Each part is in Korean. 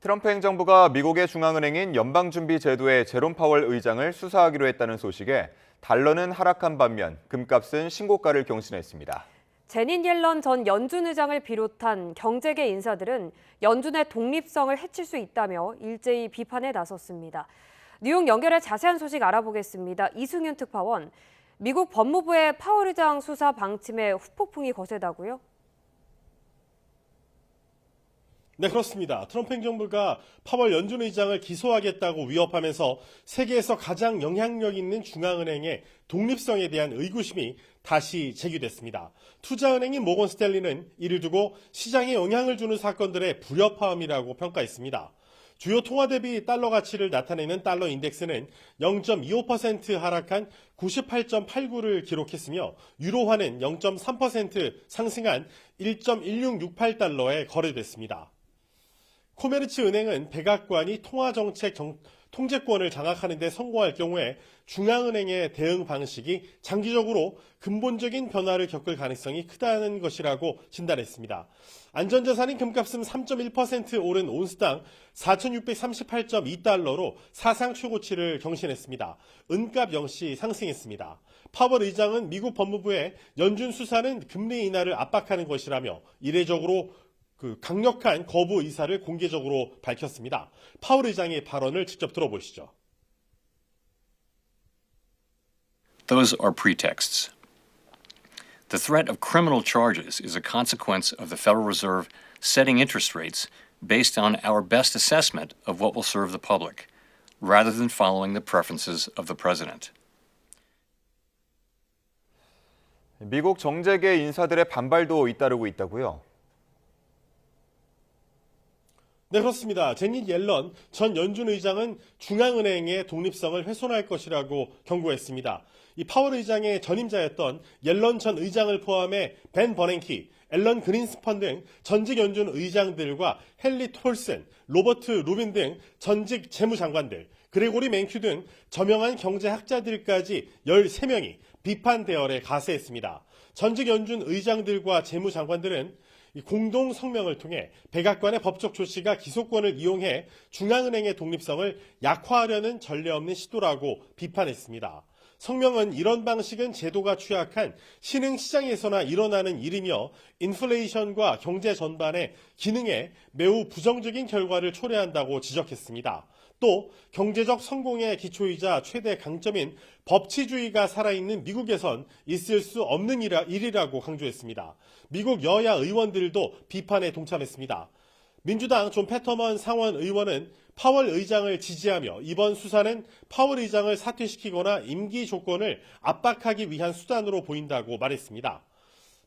트럼프 행정부가 미국의 중앙은행인 연방준비제도의 제롬 파월 의장을 수사하기로 했다는 소식에 달러는 하락한 반면 금값은 신고가를 경신했습니다. 제닛 옐런 전 연준 의장을 비롯한 경제계 인사들은 연준의 독립성을 해칠 수 있다며 일제히 비판에 나섰습니다. 뉴욕 연결해 자세한 소식 알아보겠습니다. 이승윤 특파원, 미국 법무부의 파월 의장 수사 방침에 후폭풍이 거세다고요? 네, 그렇습니다. 트럼프 행정부가 파월 연준 의장을 기소하겠다고 위협하면서 세계에서 가장 영향력 있는 중앙은행의 독립성에 대한 의구심이 다시 제기됐습니다. 투자은행인 모건 스탠리는 이를 두고 시장에 영향을 주는 사건들의 불협화음이라고 평가했습니다. 주요 통화 대비 달러 가치를 나타내는 달러 인덱스는 0.25% 하락한 98.89를 기록했으며 유로화는 0.3% 상승한 1.1668달러에 거래됐습니다. 코메르츠 은행은 백악관이 통화정책 통제권을 장악하는 데 성공할 경우에 중앙은행의 대응 방식이 장기적으로 근본적인 변화를 겪을 가능성이 크다는 것이라고 진단했습니다. 안전자산인 금값은 3.1% 오른 온스당 4,638.2달러로 사상 최고치를 경신했습니다. 은값 역시 상승했습니다. 파월 의장은 미국 법무부의 연준 수사는 금리 인하를 압박하는 것이라며 이례적으로 강력한 거부 의사를 공개적으로 밝혔습니다. 파월 의장의 발언을 직접 들어보시죠. Those are pretexts. The threat of criminal charges is a consequence of the Federal Reserve setting interest rates based on our best assessment of what will serve the public, rather than following the preferences of the president. 미국 정재계 인사들의 반발도 잇따르고 있다고요? 네, 그렇습니다. 제닛 옐런 전 연준 의장은 중앙은행의 독립성을 훼손할 것이라고 경고했습니다. 이 파월 의장의 전임자였던 옐런 전 의장을 포함해 벤 버냉키, 앨런 그린스펀 등 전직 연준 의장들과 헨리 톨슨, 로버트 루빈 등 전직 재무장관들, 그레고리 맨큐 등 저명한 경제학자들까지 13명이 비판 대열에 가세했습니다. 전직 연준 의장들과 재무장관들은 공동 성명을 통해 백악관의 법적 조치가 기소권을 이용해 중앙은행의 독립성을 약화하려는 전례 없는 시도라고 비판했습니다. 성명은 이런 방식은 제도가 취약한 신흥시장에서나 일어나는 일이며 인플레이션과 경제 전반의 기능에 매우 부정적인 결과를 초래한다고 지적했습니다. 또 경제적 성공의 기초이자 최대 강점인 법치주의가 살아있는 미국에선 있을 수 없는 일이라고 강조했습니다. 미국 여야 의원들도 비판에 동참했습니다. 민주당 존 패터먼 상원 의원은 파월 의장을 지지하며 이번 수사는 파월 의장을 사퇴시키거나 임기 조건을 압박하기 위한 수단으로 보인다고 말했습니다.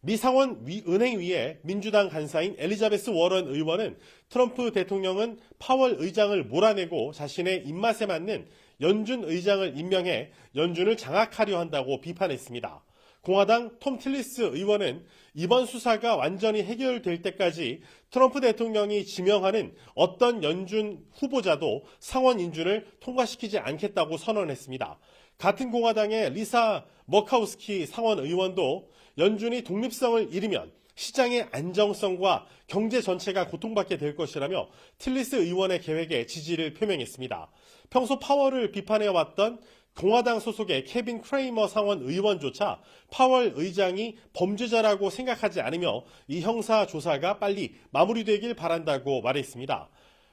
미 상원 은행위의 민주당 간사인 엘리자베스 워런 의원은 트럼프 대통령은 파월 의장을 몰아내고 자신의 입맛에 맞는 연준 의장을 임명해 연준을 장악하려 한다고 비판했습니다. 공화당 톰 틸리스 의원은 이번 수사가 완전히 해결될 때까지 트럼프 대통령이 지명하는 어떤 연준 후보자도 상원 인준을 통과시키지 않겠다고 선언했습니다. 같은 공화당의 리사 머카우스키 상원 의원도 연준이 독립성을 잃으면 시장의 안정성과 경제 전체가 고통받게 될 것이라며 틸리스 의원의 계획에 지지를 표명했습니다. 평소 파월을 비판해왔던 공화당 소속의 케빈 크레이머 상원 의원조차 파월 의장이 범죄자라고 생각하지 않으며 이 형사 조사가 빨리 마무리되길 바란다고 말했습니다.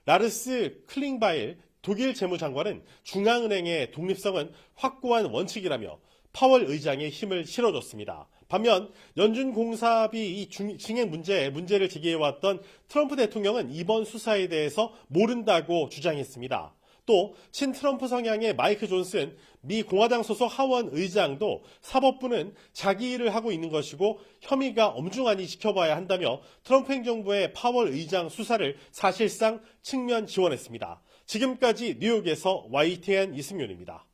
라르스 클링바일 독일 재무장관은 중앙은행의 독립성은 확고한 원칙이라며 파월 의장의 힘을 실어줬습니다. 반면 연준 공사비 증액 문제를 제기해왔던 트럼프 대통령은 이번 수사에 대해서 모른다고 주장했습니다. 또 친트럼프 성향의 마이크 존슨 미 공화당 소속 하원 의장도 사법부는 자기 일을 하고 있는 것이고 혐의가 엄중하니 지켜봐야 한다며 트럼프 행정부의 파월 의장 수사를 사실상 측면 지원했습니다. 지금까지 뉴욕에서 YTN 이승윤입니다.